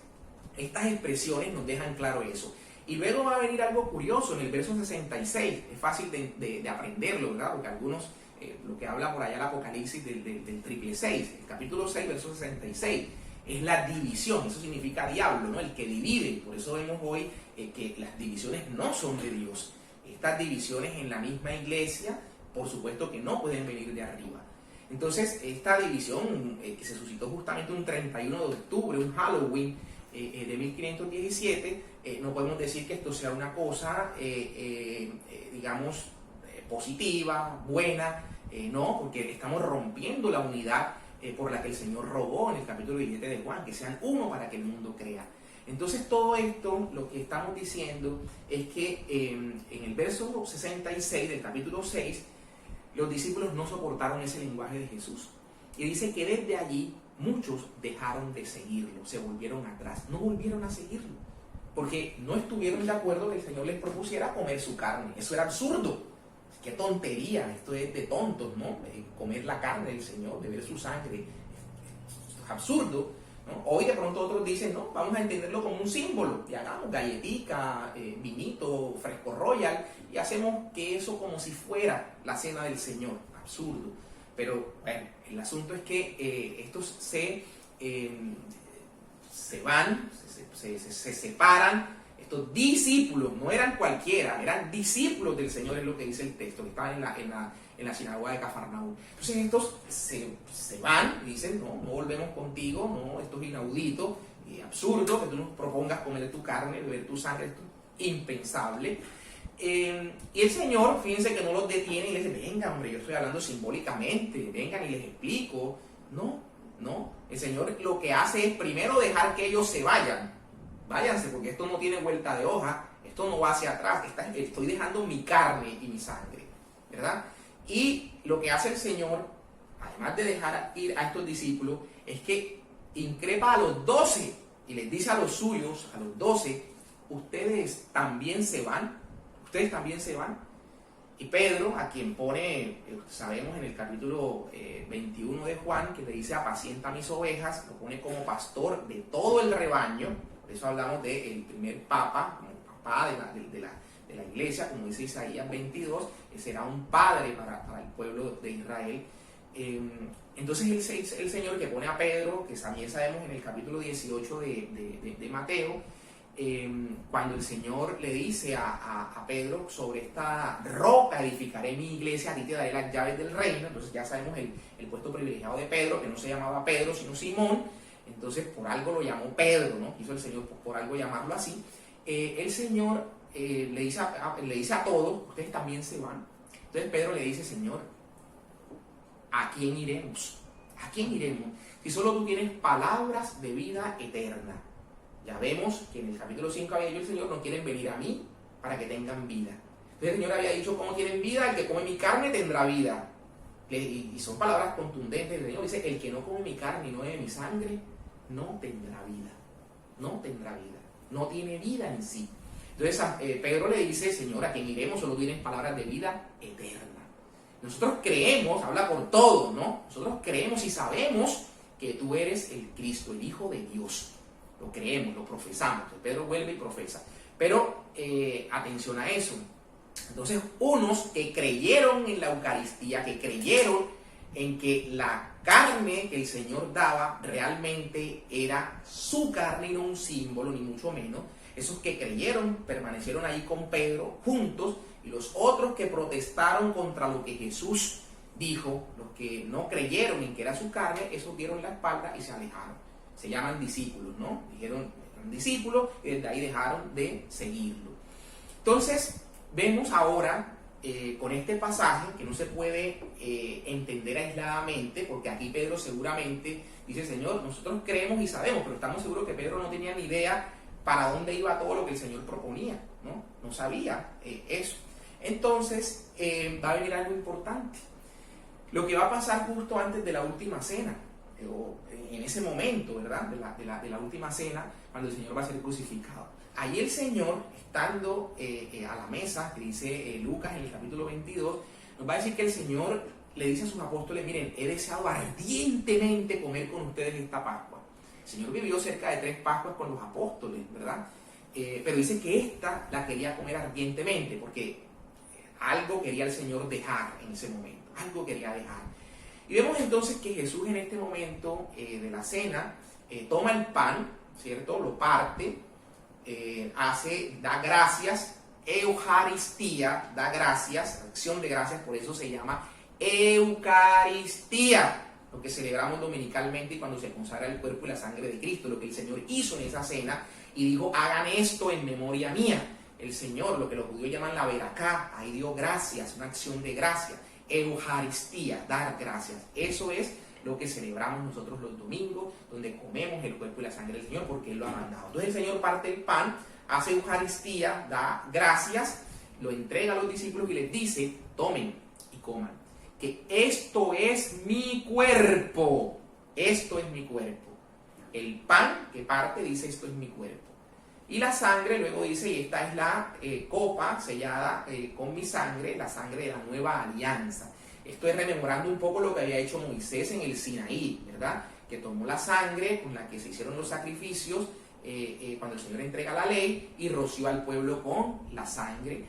estas expresiones nos dejan claro eso. Y luego va a venir algo curioso en el verso 66, es fácil de aprenderlo, ¿verdad? Porque algunos, lo que habla por allá el Apocalipsis del triple 6, el capítulo 6, verso 66, es la división, eso significa diablo, ¿no? El que divide. Por eso vemos hoy que las divisiones no son de Dios. Estas divisiones en la misma iglesia, por supuesto que no pueden venir de arriba. Entonces, esta división que se suscitó justamente un 31 de octubre, un Halloween de 1517, no podemos decir que esto sea una cosa, digamos, positiva, buena, no, porque estamos rompiendo la unidad por la que el Señor rogó en el capítulo 17 de Juan, que sean uno para que el mundo crea. Entonces todo esto, lo que estamos diciendo es que en el verso 66 del capítulo 6, los discípulos no soportaron ese lenguaje de Jesús. Y dice que desde allí muchos dejaron de seguirlo, se volvieron atrás, no volvieron a seguirlo, porque no estuvieron de acuerdo que el Señor les propusiera comer su carne. Eso era absurdo. Qué tontería, esto es de tontos, ¿no? Comer la carne del Señor, beber su sangre, esto es absurdo, ¿no? Hoy de pronto otros dicen, no, vamos a entenderlo como un símbolo, y hagamos galletica, vinito, fresco royal, y hacemos que eso como si fuera la cena del Señor. Absurdo. Pero bueno, el asunto es que estos se van, se separan. Estos discípulos no eran cualquiera, eran discípulos del Señor, es lo que dice el texto, que estaban en la sinagoga de Cafarnaúm. Entonces estos se van y dicen, no volvemos contigo, no, esto es inaudito, absurdo que tú nos propongas comer tu carne, beber tu sangre, esto es impensable. Y el Señor, fíjense que no los detiene y les dice, venga hombre, yo estoy hablando simbólicamente, vengan y les explico. No, el Señor lo que hace es primero dejar que ellos se vayan. Váyanse, porque esto no tiene vuelta de hoja, esto no va hacia atrás, estoy dejando mi carne y mi sangre, ¿verdad? Y lo que hace el Señor, además de dejar ir a estos discípulos, es que increpa a los 12 y les dice a los suyos, a los 12, ustedes también se van. Y Pedro, a quien pone, sabemos en el capítulo 21 de Juan, que le dice apacienta mis ovejas, lo pone como pastor de todo el rebaño. Por eso hablamos del primer papa, como papá de la iglesia, como dice Isaías 22, que será un padre para el pueblo de Israel. Entonces el Señor que pone a Pedro, que también sabemos en el capítulo 18 de Mateo, cuando el Señor le dice a Pedro, sobre esta roca edificaré mi iglesia, a ti te daré las llaves del reino. Entonces ya sabemos el puesto privilegiado de Pedro, que no se llamaba Pedro sino Simón. Entonces por algo lo llamó Pedro, ¿no? Quiso el Señor por algo llamarlo así. El Señor le dice a todos, ustedes también se van. Entonces Pedro le dice, Señor, ¿a quién iremos? ¿A quién iremos? Si solo tú tienes palabras de vida eterna. Ya vemos que en el capítulo 5 había dicho el Señor, no quieren venir a mí para que tengan vida. Entonces el Señor había dicho, ¿cómo quieren vida? El que come mi carne tendrá vida. Y son palabras contundentes. El Señor dice, el que no come mi carne y no bebe mi sangre, no tendrá vida. No tendrá vida. No tiene vida en sí. Entonces Pedro le dice, Señor, ¿a quién iremos? Solo tienes palabras de vida eterna. Nosotros creemos, habla por todos, ¿no? Nosotros creemos y sabemos que tú eres el Cristo, el Hijo de Dios. Lo creemos, lo profesamos. Entonces Pedro vuelve y profesa. Pero atención a eso. Entonces unos que creyeron en la Eucaristía, que creyeron en que la carne que el Señor daba realmente era su carne y no un símbolo, ni mucho menos. Esos que creyeron permanecieron ahí con Pedro juntos, y los otros que protestaron contra lo que Jesús dijo, los que no creyeron en que era su carne, esos dieron la espalda y se alejaron. Se llaman discípulos, ¿no? Dijeron, eran discípulos, y desde ahí dejaron de seguirlo. Entonces, vemos ahora con este pasaje que no se puede entender aisladamente, porque aquí Pedro seguramente dice, Señor, nosotros creemos y sabemos, pero estamos seguros que Pedro no tenía ni idea para dónde iba todo lo que el Señor proponía, ¿no? No sabía eso. Entonces, va a venir algo importante. Lo que va a pasar justo antes de la última cena, o en ese momento, ¿verdad? De la última cena, cuando el Señor va a ser crucificado. Ahí el Señor, estando a la mesa, que dice Lucas en el capítulo 22, nos va a decir que el Señor le dice a sus apóstoles, miren, he deseado ardientemente comer con ustedes esta Pascua. El Señor vivió cerca de 3 Pascuas con los apóstoles, ¿verdad? Pero dice que esta la quería comer ardientemente, porque algo quería el Señor dejar en ese momento, algo quería dejar. Y vemos entonces que Jesús en este momento de la cena toma el pan, ¿cierto? Lo parte, da gracias, Eucaristía, da gracias, acción de gracias, por eso se llama Eucaristía, lo que celebramos dominicalmente y cuando se consagra el cuerpo y la sangre de Cristo, lo que el Señor hizo en esa cena y dijo, hagan esto en memoria mía. El Señor, lo que los judíos llaman la veracá, ahí dio gracias, una acción de gracia. Eucaristía, dar gracias. Eso es lo que celebramos nosotros los domingos, donde comemos el cuerpo y la sangre del Señor, porque Él lo ha mandado. Entonces el Señor parte el pan, hace Eucaristía, da gracias, lo entrega a los discípulos y les dice, tomen y coman, que esto es mi cuerpo, esto es mi cuerpo. El pan que parte dice, esto es mi cuerpo. Y la sangre luego dice, y esta es la copa sellada con mi sangre, la sangre de la nueva alianza. Esto es rememorando un poco lo que había hecho Moisés en el Sinaí, ¿verdad? Que tomó la sangre con la que se hicieron los sacrificios cuando el Señor entrega la ley y roció al pueblo con la sangre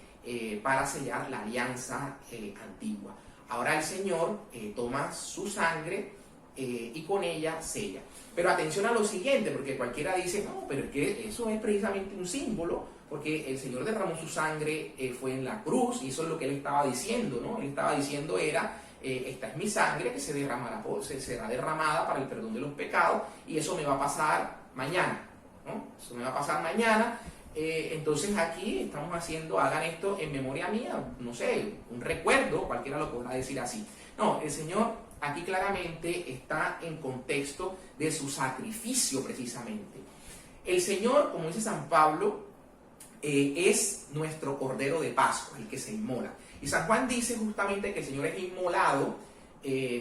para sellar la alianza antigua. Ahora el Señor toma su sangre y con ella sella. Pero atención a lo siguiente, porque cualquiera dice, no, pero es que eso es precisamente un símbolo, porque el Señor derramó su sangre, fue en la cruz, y eso es lo que Él estaba diciendo, ¿no? Él estaba diciendo esta es mi sangre que será derramada para el perdón de los pecados, y eso me va a pasar mañana, ¿no? Eso me va a pasar mañana. Entonces aquí estamos haciendo, hagan esto en memoria mía, no sé, un recuerdo, cualquiera lo podrá decir así. No, el Señor aquí claramente está en contexto de su sacrificio precisamente. El Señor, como dice San Pablo, es nuestro Cordero de Pascua, el que se inmola. Y San Juan dice justamente que el Señor es inmolado,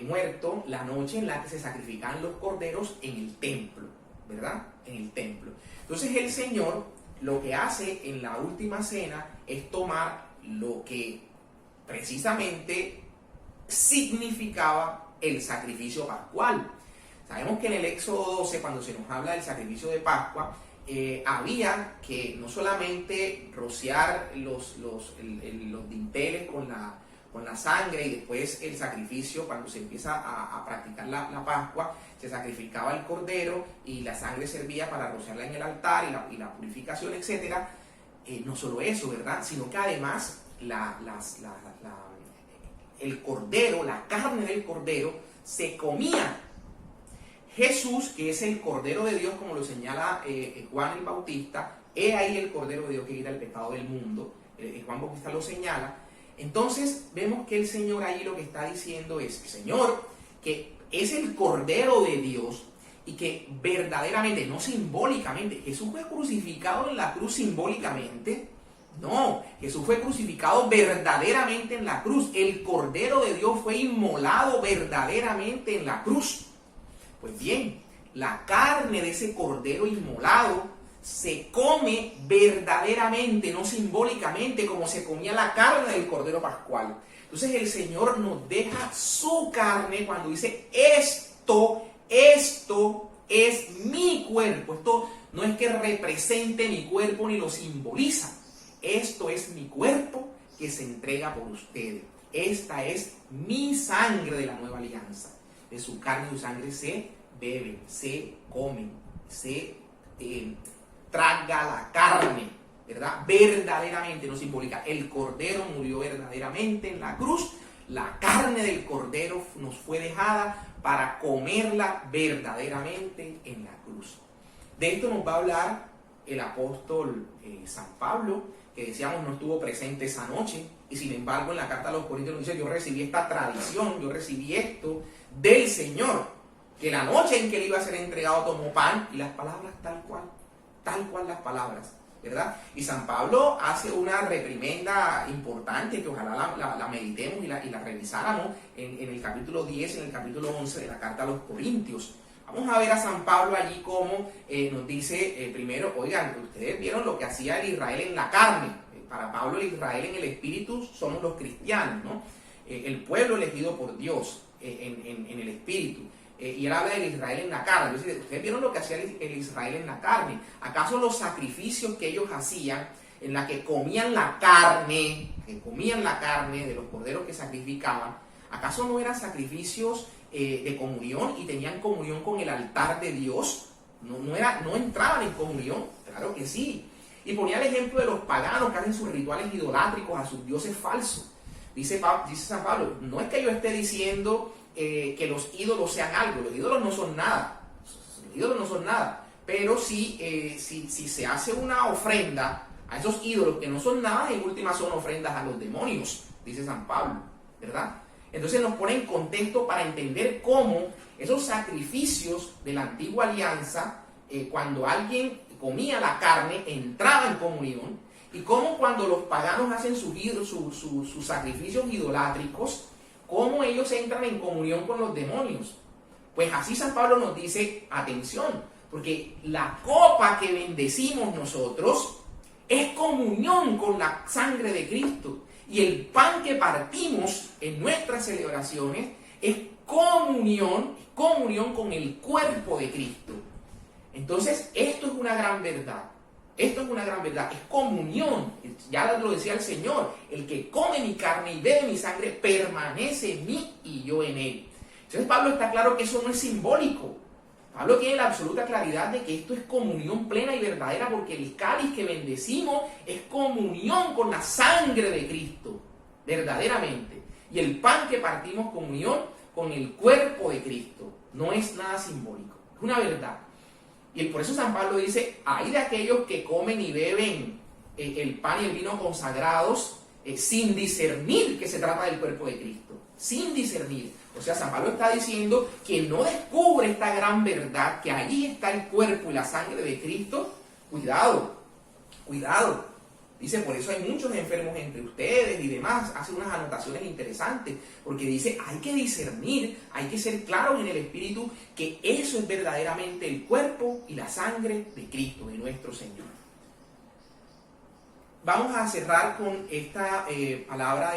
muerto, la noche en la que se sacrifican los corderos en el templo, ¿verdad? En el templo. Entonces el Señor lo que hace en la última cena es tomar lo que precisamente significaba el sacrificio pascual. Sabemos que en el Éxodo 12, cuando se nos habla del sacrificio de Pascua, había que no solamente rociar los dinteles con la sangre y después el sacrificio, cuando se empieza a practicar la Pascua, se sacrificaba el cordero y la sangre servía para rociarla en el altar y la purificación, etc. No solo eso, ¿verdad? Sino que además el cordero, la carne del cordero, se comía. Jesús, que es el Cordero de Dios, como lo señala Juan el Bautista, he ahí el Cordero de Dios que quita el pecado del mundo. Juan Bautista lo señala. Entonces vemos que el Señor ahí lo que está diciendo es, Señor, que es el Cordero de Dios y que verdaderamente, no simbólicamente, Jesús fue crucificado en la cruz simbólicamente. No, Jesús fue crucificado verdaderamente en la cruz. El Cordero de Dios fue inmolado verdaderamente en la cruz. Pues bien, la carne de ese Cordero inmolado se come verdaderamente, no simbólicamente, como se comía la carne del Cordero Pascual. Entonces el Señor nos deja su carne cuando dice, esto es mi cuerpo. Esto no es que represente mi cuerpo ni lo simboliza. Esto es mi cuerpo que se entrega por ustedes. esta es mi sangre de la nueva alianza. De su carne y su sangre se beben, se comen, se traga la carne, ¿verdad? Verdaderamente, no simbólica. El Cordero murió verdaderamente en la cruz. La carne del Cordero nos fue dejada para comerla verdaderamente en la cruz. De esto nos va a hablar el apóstol San Pablo, que decíamos no estuvo presente esa noche, y sin embargo en la carta a los Corintios nos dice: yo recibí esta tradición, yo recibí esto del Señor, que la noche en que él iba a ser entregado tomó pan, y las palabras tal cual las palabras, ¿verdad? Y San Pablo hace una reprimenda importante que ojalá la meditemos y la revisáramos en el capítulo 10, en el capítulo 11 de la carta a los Corintios. Vamos a ver a San Pablo allí como nos dice primero: oigan, ustedes vieron lo que hacía el Israel en la carne. Para Pablo, el Israel en el espíritu somos los cristianos, ¿no? El pueblo elegido por Dios en el espíritu. Y él habla del Israel en la carne. Entonces, ustedes vieron lo que hacía el Israel en la carne. ¿Acaso los sacrificios que ellos hacían, en la que comían la carne de los corderos que sacrificaban, acaso no eran sacrificios de comunión y tenían comunión con el altar de Dios? No entraban en comunión. Claro que sí. Y ponía el ejemplo de los paganos que hacen sus rituales idolátricos a sus dioses falsos. Dice San Pablo: no es que yo esté diciendo que los ídolos sean algo. Los ídolos no son nada. Pero si se hace una ofrenda a esos ídolos que no son nada, en última son ofrendas a los demonios, dice San Pablo, ¿verdad? Entonces nos pone en contexto para entender cómo esos sacrificios de la antigua alianza, cuando alguien comía la carne, entraba en comunión, y cómo cuando los paganos hacen sus sacrificios idolátricos, cómo ellos entran en comunión con los demonios. Pues así San Pablo nos dice: atención, porque la copa que bendecimos nosotros es comunión con la sangre de Cristo, y el pan que partimos en nuestras celebraciones es comunión con el cuerpo de Cristo. Entonces, esto es una gran verdad. Es comunión. Ya lo decía el Señor: el que come mi carne y bebe mi sangre permanece en mí y yo en él. Entonces Pablo está claro que eso no es simbólico. Pablo tiene la absoluta claridad de que esto es comunión plena y verdadera, porque el cáliz que bendecimos es comunión con la sangre de Cristo, verdaderamente. Y el pan que partimos, comunión con el cuerpo de Cristo. No es nada simbólico, es una verdad. Y por eso San Pablo dice: hay de aquellos que comen y beben el pan y el vino consagrados sin discernir que se trata del cuerpo de Cristo. Sin discernir. O sea, San Pablo está diciendo que no descubre esta gran verdad, que allí está el cuerpo y la sangre de Cristo. Cuidado. Dice: por eso hay muchos enfermos entre ustedes y demás. Hace unas anotaciones interesantes, porque dice: hay que discernir, hay que ser claros en el espíritu que eso es verdaderamente el cuerpo y la sangre de Cristo, de nuestro Señor. Vamos a cerrar con esta palabra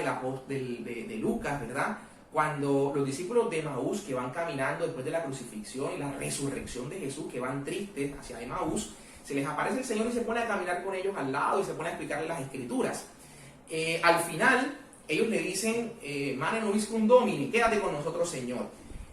de Lucas, ¿verdad? Cuando los discípulos de Emaús, que van caminando después de la crucifixión y la resurrección de Jesús, que van tristes hacia Emaús, se les aparece el Señor y se pone a caminar con ellos al lado y se pone a explicarles las Escrituras. Al final, ellos le dicen: Mane nobiscum Domini, quédate con nosotros, Señor.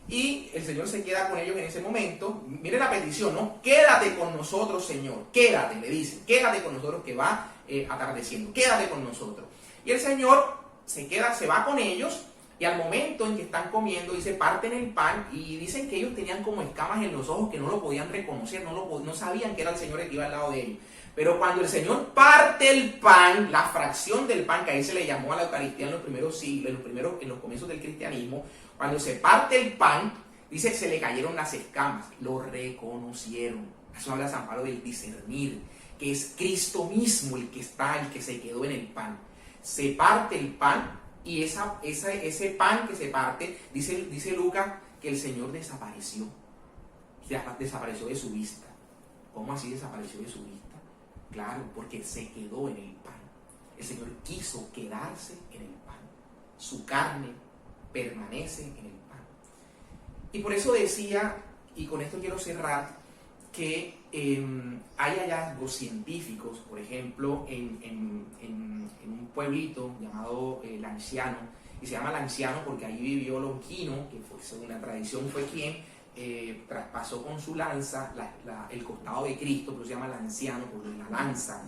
Y el Señor se queda con ellos en ese momento. Mire la petición, ¿no? Quédate con nosotros, Señor. Quédate, le dicen. Quédate con nosotros, que va atardeciendo. Quédate con nosotros. Y el Señor se va con ellos. Y al momento en que están comiendo, dice, parten el pan, y dicen que ellos tenían como escamas en los ojos, que no lo podían reconocer, no sabían que era el Señor el que iba al lado de ellos. Pero cuando el Señor parte el pan, la fracción del pan, que ahí se le llamó a la Eucaristía en los primeros siglos, en los comienzos del cristianismo, cuando se parte el pan, dice, se le cayeron las escamas, lo reconocieron. Eso habla San Pablo del discernir, que es Cristo mismo el que se quedó en el pan. Se parte el pan, y ese pan que se parte, dice Lucas, que el Señor desapareció de su vista. ¿Cómo así desapareció de su vista? Claro, porque se quedó en el pan. El Señor quiso quedarse en el pan. Su carne permanece en el pan. Y por eso decía, y con esto quiero cerrar, que hay hallazgos científicos, por ejemplo, en un pueblito llamado Lanciano, y se llama Lanciano porque ahí vivió Longino, que fue, según la tradición fue quien traspasó con su lanza el costado de Cristo, pero se llama Lanciano por la lanza.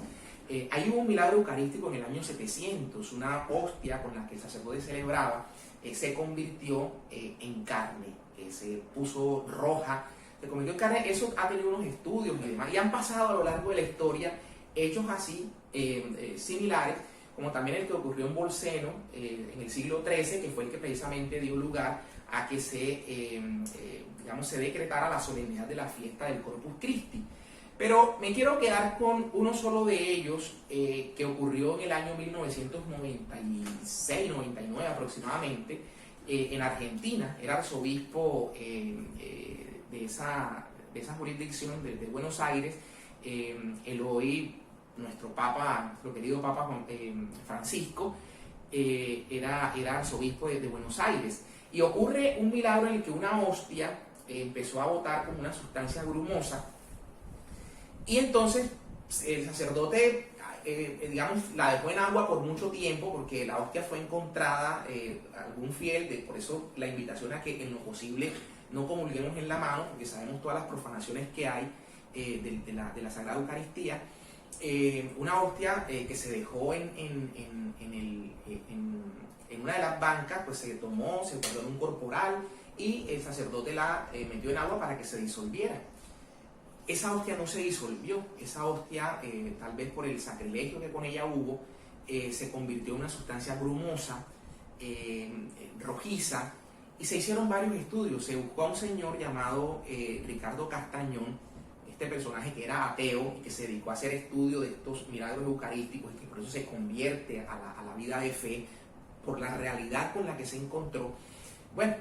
Ahí hubo un milagro eucarístico en el año 700, una hostia con la que el sacerdote celebraba se convirtió en carne, se puso roja, se convirtió en carne. Eso ha tenido unos estudios y demás, y han pasado a lo largo de la historia hechos así, similares, como también el que ocurrió en Bolseno en el siglo XIII, que fue el que precisamente dio lugar a que se decretara la solemnidad de la fiesta del Corpus Christi. Pero me quiero quedar con uno solo de ellos, que ocurrió en el año 1996-99 aproximadamente, en Argentina. Era arzobispo de esa jurisdicción de Buenos Aires, el hoy nuestro Papa, nuestro querido Papa Francisco, era arzobispo de Buenos Aires. Y ocurre un milagro en el que una hostia empezó a botar como una sustancia grumosa, y entonces el sacerdote, la dejó en agua por mucho tiempo, porque la hostia fue encontrada, algún fiel, por eso la invitación a que en lo posible no comulguemos en la mano, porque sabemos todas las profanaciones que hay de la Sagrada Eucaristía. Una hostia que se dejó en una de las bancas, pues se tomó, se guardó en un corporal, y el sacerdote la metió en agua para que se disolviera. Esa hostia no se disolvió, esa hostia, tal vez por el sacrilegio que con ella hubo, se convirtió en una sustancia grumosa, rojiza, y se hicieron varios estudios. Se buscó a un señor llamado Ricardo Castañón, este personaje que era ateo y que se dedicó a hacer estudio de estos milagros eucarísticos, y que por eso se convierte a la vida de fe, por la realidad con la que se encontró. Bueno,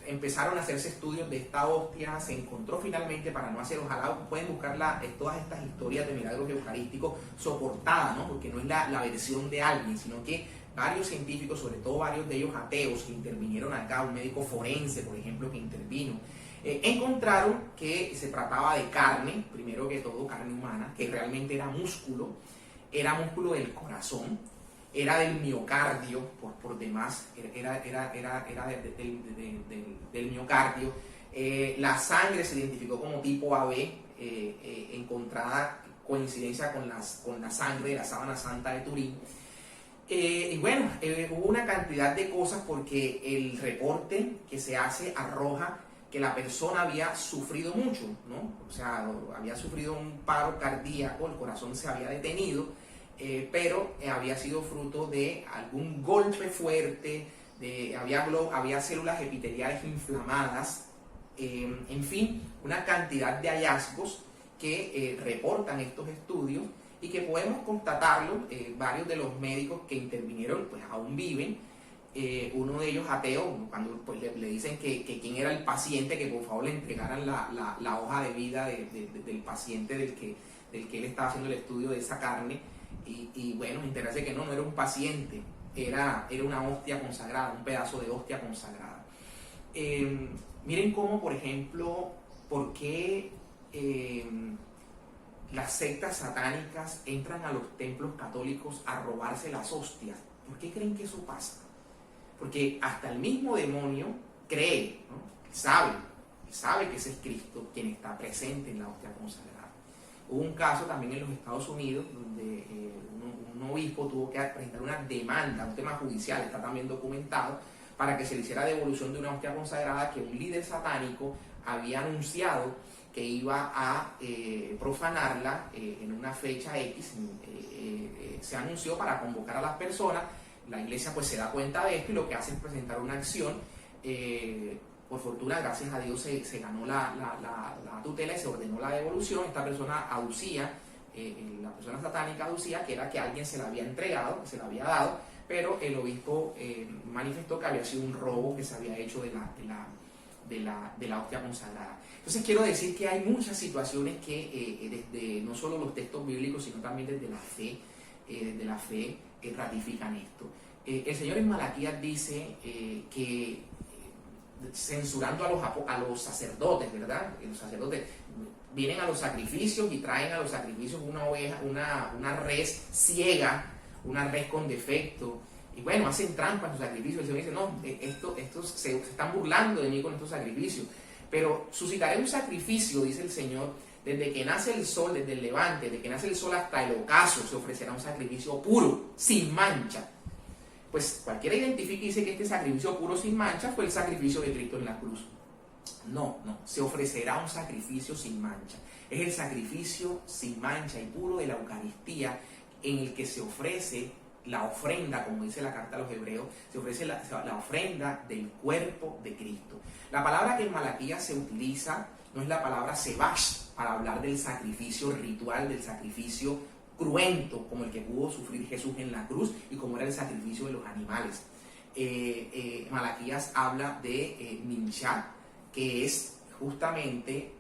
empezaron a hacerse estudios de esta hostia, se encontró finalmente, para no hacer, ojalá pueden buscar todas estas historias de milagros eucarísticos soportadas, ¿no? Porque no es la versión de alguien, sino que varios científicos, sobre todo varios de ellos ateos, que intervinieron acá, un médico forense, por ejemplo, que intervino, encontraron que se trataba de carne, primero que todo carne humana, que realmente era músculo del corazón, era del miocardio, por demás, era del miocardio. La sangre se identificó como tipo AB, encontrada coincidencia con la sangre de la sábana santa de Turín. Y bueno, hubo una cantidad de cosas, porque el reporte que se hace arroja que la persona había sufrido mucho, ¿no? O sea, había sufrido un paro cardíaco, el corazón se había detenido, pero había sido fruto de algún golpe fuerte, había células epiteliales inflamadas, en fin, una cantidad de hallazgos que reportan estos estudios, y que podemos constatarlo. Varios de los médicos que intervinieron pues aún viven. Uno de ellos ateo, cuando pues, le dicen que quién era el paciente, que por favor le entregaran la hoja de vida del paciente del que él estaba haciendo el estudio de esa carne, y bueno, enterarse que no era un paciente, era una hostia consagrada, un pedazo de hostia consagrada. Miren cómo, por ejemplo, por qué las sectas satánicas entran a los templos católicos a robarse las hostias. ¿Por qué creen que eso pasa? Porque hasta el mismo demonio cree, ¿no? sabe que ese es Cristo quien está presente en la hostia consagrada. Hubo un caso también en los Estados Unidos donde un obispo tuvo que presentar una demanda, un tema judicial, está también documentado, para que se le hiciera devolución de una hostia consagrada que un líder satánico había anunciado que iba a profanarla en una fecha X. Se anunció para convocar a las personas. La iglesia pues se da cuenta de esto, y lo que hace es presentar una acción. Por fortuna, gracias a Dios, se ganó la tutela y se ordenó la devolución. Esta persona aducía, la persona satánica aducía que era que alguien se la había entregado, que se la había dado, pero el obispo manifestó que había sido un robo que se había hecho de la hostia consagrada. Entonces quiero decir que hay muchas situaciones que desde no solo los textos bíblicos, sino también desde la fe, ratifican esto. El Señor en Malaquías dice que censurando a los sacerdotes, ¿verdad? Los sacerdotes vienen a los sacrificios y traen a los sacrificios una oveja, una res ciega, una res con defecto, Y bueno, hacen trampa en su sacrificio. El Señor dice, no, estos se están burlando de mí con estos sacrificios. Pero suscitaré un sacrificio, dice el Señor, desde que nace el sol, desde el levante, desde que nace el sol hasta el ocaso, se ofrecerá un sacrificio puro, sin mancha. Pues cualquiera identifica y dice que este sacrificio puro, sin mancha, fue el sacrificio de Cristo en la cruz. No, se ofrecerá un sacrificio sin mancha. Es el sacrificio sin mancha y puro de la Eucaristía, en el que se ofrece la ofrenda, como dice la carta a los Hebreos, se ofrece la ofrenda del cuerpo de Cristo. La palabra que en Malaquías se utiliza no es la palabra sebash para hablar del sacrificio ritual, del sacrificio cruento, como el que pudo sufrir Jesús en la cruz y como era el sacrificio de los animales. Malaquías habla de minchá, que es justamente,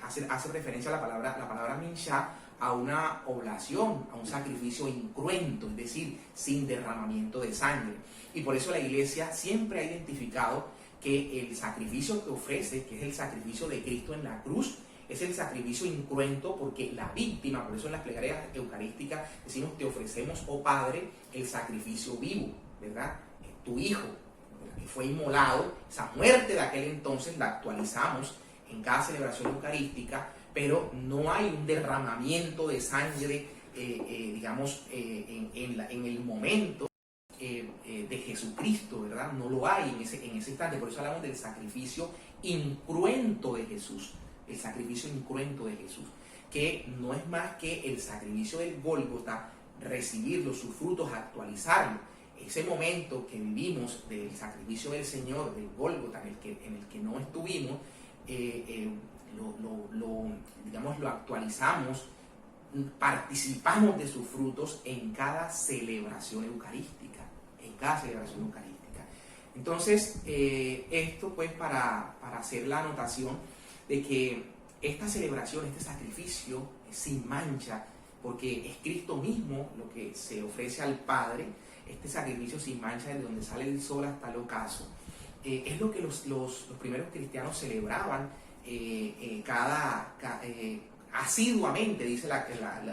hace referencia a la palabra minchá, a una oblación, a un sacrificio incruento, es decir, sin derramamiento de sangre. Y por eso la Iglesia siempre ha identificado que el sacrificio que ofrece, que es el sacrificio de Cristo en la cruz, es el sacrificio incruento, porque la víctima, por eso en las plegarias eucarísticas decimos, te ofrecemos, oh Padre, el sacrificio vivo, ¿verdad? Tu Hijo, que fue inmolado, esa muerte de aquel entonces la actualizamos en cada celebración eucarística, pero no hay un derramamiento de sangre, digamos, en el momento de Jesucristo, ¿verdad? No lo hay en ese instante. Por eso hablamos del sacrificio incruento de Jesús, el sacrificio incruento de Jesús, que no es más que el sacrificio del Gólgota, recibirlo, sus frutos, actualizarlo. Ese momento que vivimos del sacrificio del Señor, del Gólgota, en el que no estuvimos, lo actualizamos, participamos de sus frutos en cada celebración eucarística, Entonces, esto pues para hacer la anotación de que esta celebración, este sacrificio es sin mancha, porque es Cristo mismo lo que se ofrece al Padre, este sacrificio sin mancha desde donde sale el sol hasta el ocaso, es lo que los primeros cristianos celebraban asiduamente, dice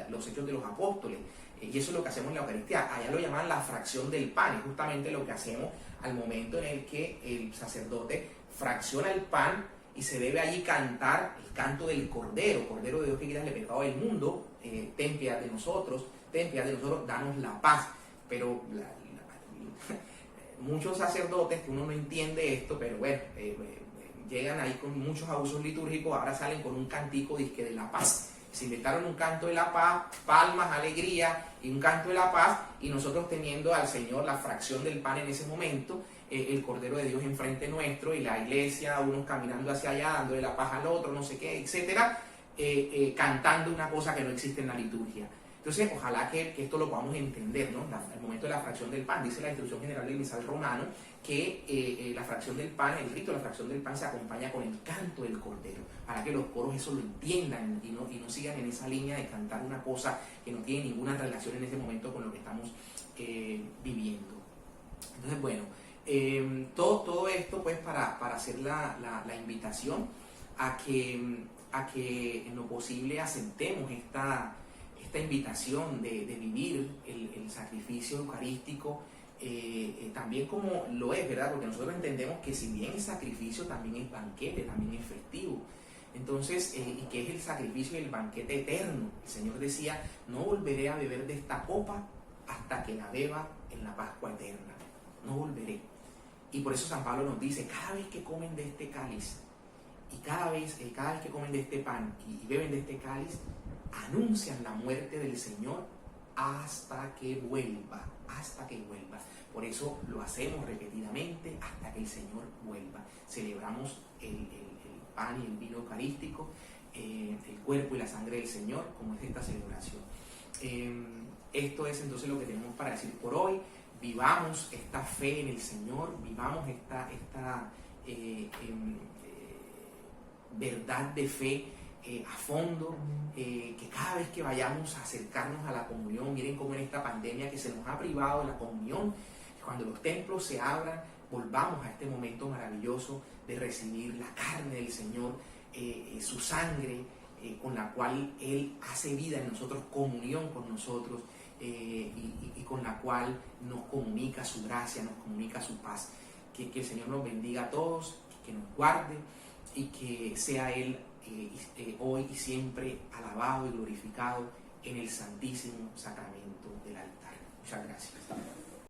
los Hechos de los Apóstoles, y eso es lo que hacemos en la Eucaristía. Allá lo llaman la fracción del pan, es justamente lo que hacemos al momento en el que el sacerdote fracciona el pan y se debe allí cantar el canto del Cordero de Dios que quitas el pecado del mundo, ten piedad de nosotros, danos la paz. Pero muchos sacerdotes, que uno no entiende esto, pero bueno, llegan ahí con muchos abusos litúrgicos, ahora salen con un cantico disque de la paz. Se inventaron un canto de la paz, palmas, alegría y un canto de la paz, y nosotros teniendo al Señor la fracción del pan en ese momento, el Cordero de Dios enfrente nuestro y la iglesia, unos caminando hacia allá, dándole la paz al otro, no sé qué, etcétera, cantando una cosa que no existe en la liturgia. Entonces, ojalá que esto lo podamos entender, ¿no? El momento de la fracción del pan, dice la instrucción general del misal romano, que la fracción del pan, el rito de la fracción del pan se acompaña con el canto del Cordero, para que los coros eso lo entiendan y no sigan en esa línea de cantar una cosa que no tiene ninguna relación en ese momento con lo que estamos viviendo. Entonces, bueno, todo esto pues para hacer la invitación a que en lo posible aceptemos esta invitación de vivir el sacrificio eucarístico también como lo es, ¿verdad? Porque nosotros entendemos que si bien es sacrificio, también es banquete, también es festivo. Entonces, y que es el sacrificio y el banquete eterno. El Señor decía, no volveré a beber de esta copa hasta que la beba en la Pascua eterna. No volveré. Y por eso San Pablo nos dice, cada vez que comen de este cáliz, y cada vez que comen de este pan y beben de este cáliz, anuncian la muerte del Señor hasta que vuelva, Por eso lo hacemos repetidamente hasta que el Señor vuelva. Celebramos el pan y el vino eucarístico, el cuerpo y la sangre del Señor, como es esta celebración. Esto es entonces lo que tenemos para decir por hoy. Vivamos esta fe en el Señor, vivamos esta verdad de fe a fondo, que cada vez que vayamos a acercarnos a la comunión, miren cómo en esta pandemia que se nos ha privado de la comunión, cuando los templos se abran, volvamos a este momento maravilloso de recibir la carne del Señor, su sangre, con la cual Él hace vida en nosotros, comunión con nosotros, y con la cual nos comunica su gracia, nos comunica su paz. Que el Señor nos bendiga a todos, que nos guarde y que sea Él hoy y siempre alabado y glorificado en el santísimo sacramento del altar. Muchas gracias.